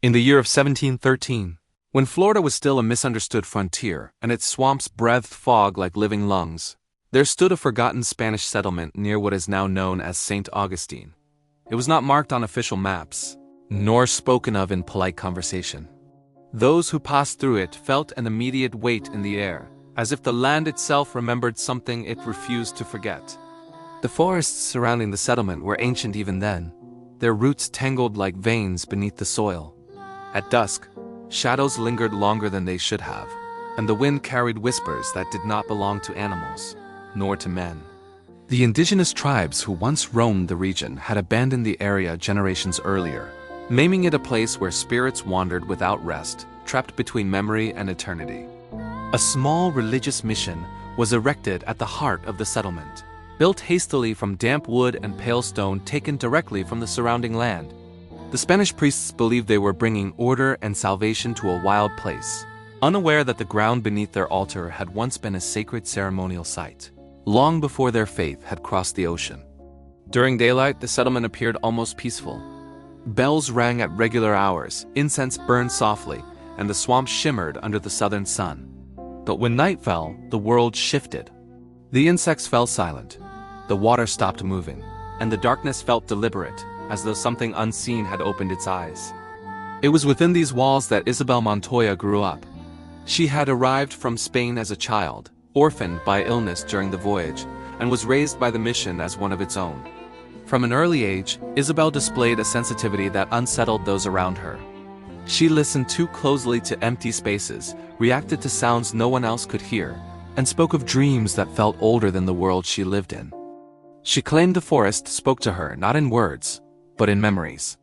In the year of 1713, when Florida was still a misunderstood frontier and its swamps breathed fog like living lungs, there stood a forgotten Spanish settlement near what is now known as St. Augustine. It was not marked on official maps, nor spoken of in polite conversation. Those who passed through it felt an immediate weight in the air, as if the land itself remembered something it refused to forget. The forests surrounding the settlement were ancient even then, their roots tangled like veins beneath the soil. At dusk, shadows lingered longer than they should have, and the wind carried whispers that did not belong to animals, nor to men. The indigenous tribes who once roamed the region had abandoned the area generations earlier, maiming it a place where spirits wandered without rest, trapped between memory and eternity. A small religious mission was erected at the heart of the settlement, built hastily from damp wood and pale stone taken directly from the surrounding land. The Spanish priests believed they were bringing order and salvation to a wild place, unaware that the ground beneath their altar had once been a sacred ceremonial site, long before their faith had crossed the ocean. During daylight, the settlement appeared almost peaceful. Bells rang at regular hours, incense burned softly, and the swamp shimmered under the southern sun. But when night fell, the world shifted. The insects fell silent, the water stopped moving, and the darkness felt deliberate, as though something unseen had opened its eyes. It was within these walls that Isabel Montoya grew up. She had arrived from Spain as a child, orphaned by illness during the voyage, and was raised by the mission as one of its own. From an early age, Isabel displayed a sensitivity that unsettled those around her. She listened too closely to empty spaces, reacted to sounds no one else could hear, and spoke of dreams that felt older than the world she lived in. She claimed the forest spoke to her not in words, but in memories.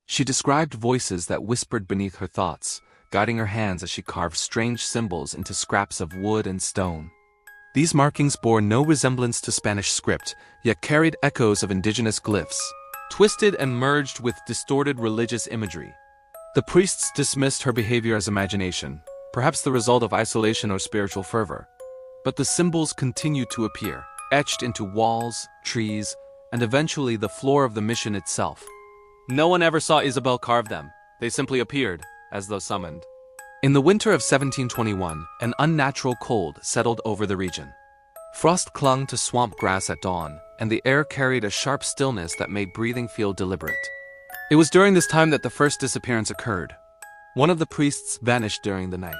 She described voices that whispered beneath her thoughts, guiding her hands as she carved strange symbols into scraps of wood and stone. These markings bore no resemblance to Spanish script, yet carried echoes of indigenous glyphs, twisted and merged with distorted religious imagery. The priests dismissed her behavior as imagination, perhaps the result of isolation or spiritual fervor. But the symbols continued to appear, etched into walls, trees, and eventually the floor of the mission itself. No one ever saw Isabel carve them. They simply appeared, as though summoned. In the winter of 1721, an unnatural cold settled over the region. Frost clung to swamp grass at dawn, and the air carried a sharp stillness that made breathing feel deliberate. It was during this time that the first disappearance occurred. One of the priests vanished during the night.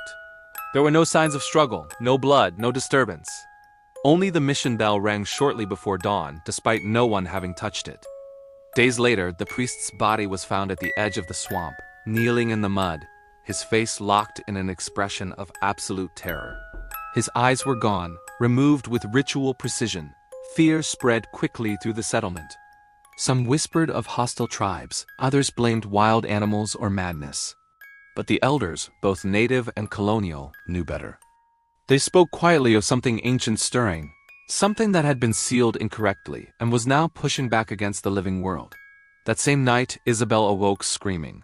There were no signs of struggle, no blood, no disturbance. Only the mission bell rang shortly before dawn, despite no one having touched it. Days later, the priest's body was found at the edge of the swamp, kneeling in the mud, his face locked in an expression of absolute terror. His eyes were gone, removed with ritual precision. Fear spread quickly through the settlement. Some whispered of hostile tribes, others blamed wild animals or madness. But the elders, both native and colonial, knew better. They spoke quietly of something ancient stirring, something that had been sealed incorrectly and was now pushing back against the living world. That same night, Isabel awoke screaming.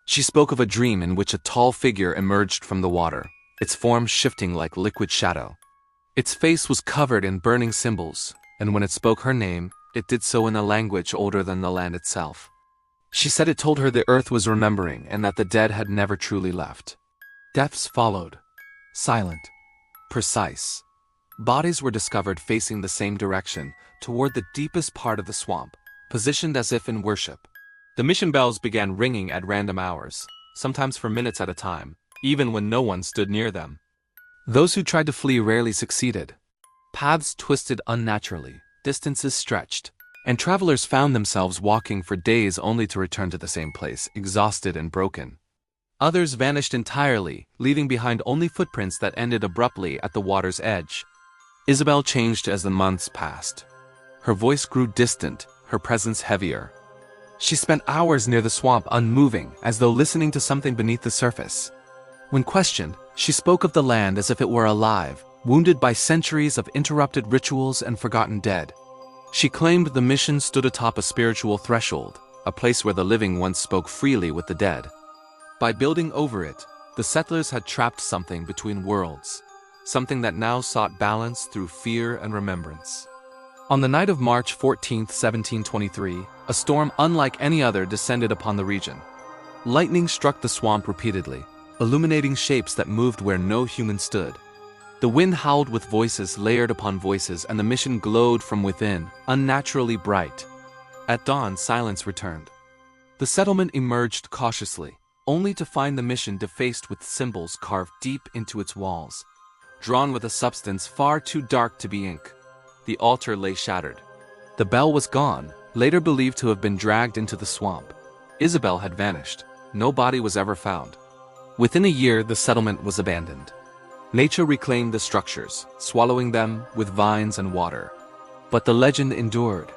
She spoke of a dream in which a tall figure emerged from the water, its form shifting like liquid shadow. Its face was covered in burning symbols, and when it spoke her name, it did so in a language older than the land itself. She said it told her the earth was remembering and that the dead had never truly left. Deaths followed, silent, precise. Bodies were discovered facing the same direction, toward the deepest part of the swamp, positioned as if in worship. The mission bells began ringing at random hours, sometimes for minutes at a time, even when no one stood near them. Those who tried to flee rarely succeeded. Paths twisted unnaturally, distances stretched, and travelers found themselves walking for days only to return to the same place, exhausted and broken. Others vanished entirely, leaving behind only footprints that ended abruptly at the water's edge. Isabel changed as the months passed. Her voice grew distant, her presence heavier. She spent hours near the swamp unmoving, as though listening to something beneath the surface. When questioned, she spoke of the land as if it were alive, wounded by centuries of interrupted rituals and forgotten dead. She claimed the mission stood atop a spiritual threshold, a place where the living once spoke freely with the dead. By building over it, the settlers had trapped something between worlds, something that now sought balance through fear and remembrance. On the night of March 14, 1723, a storm unlike any other descended upon the region. Lightning struck the swamp repeatedly, illuminating shapes that moved where no human stood. The wind howled with voices layered upon voices, and the mission glowed from within, unnaturally bright. At dawn, silence returned. The settlement emerged cautiously, only to find the mission defaced with symbols carved deep into its walls. Drawn with a substance far too dark to be ink, the altar lay shattered. The bell was gone, later believed to have been dragged into the swamp. Isabel had vanished. No body was ever found. Within a year, the settlement was abandoned. Nature reclaimed the structures, swallowing them with vines and water. But the legend endured.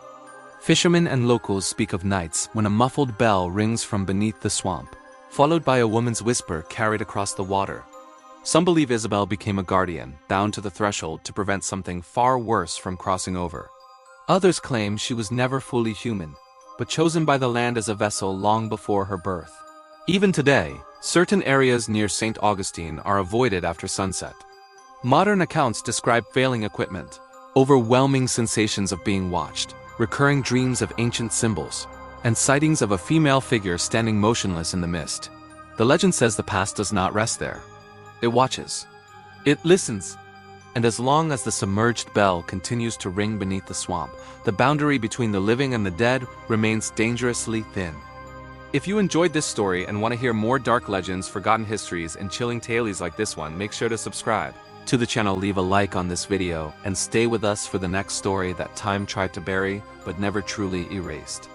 Fishermen and locals speak of nights when a muffled bell rings from beneath the swamp, followed by a woman's whisper carried across the water. Some believe Isabel became a guardian, bound to the threshold to prevent something far worse from crossing over. Others claim she was never fully human, but chosen by the land as a vessel long before her birth. Even today, certain areas near St. Augustine are avoided after sunset. Modern accounts describe failing equipment, overwhelming sensations of being watched, recurring dreams of ancient symbols, and sightings of a female figure standing motionless in the mist. The legend says the past does not rest there. It watches. It listens. And as long as the submerged bell continues to ring beneath the swamp, the boundary between the living and the dead remains dangerously thin. If you enjoyed this story and want to hear more dark legends, forgotten histories, and chilling tales like this one, make sure to subscribe to the channel, leave a like on this video, and stay with us for the next story that time tried to bury but never truly erased.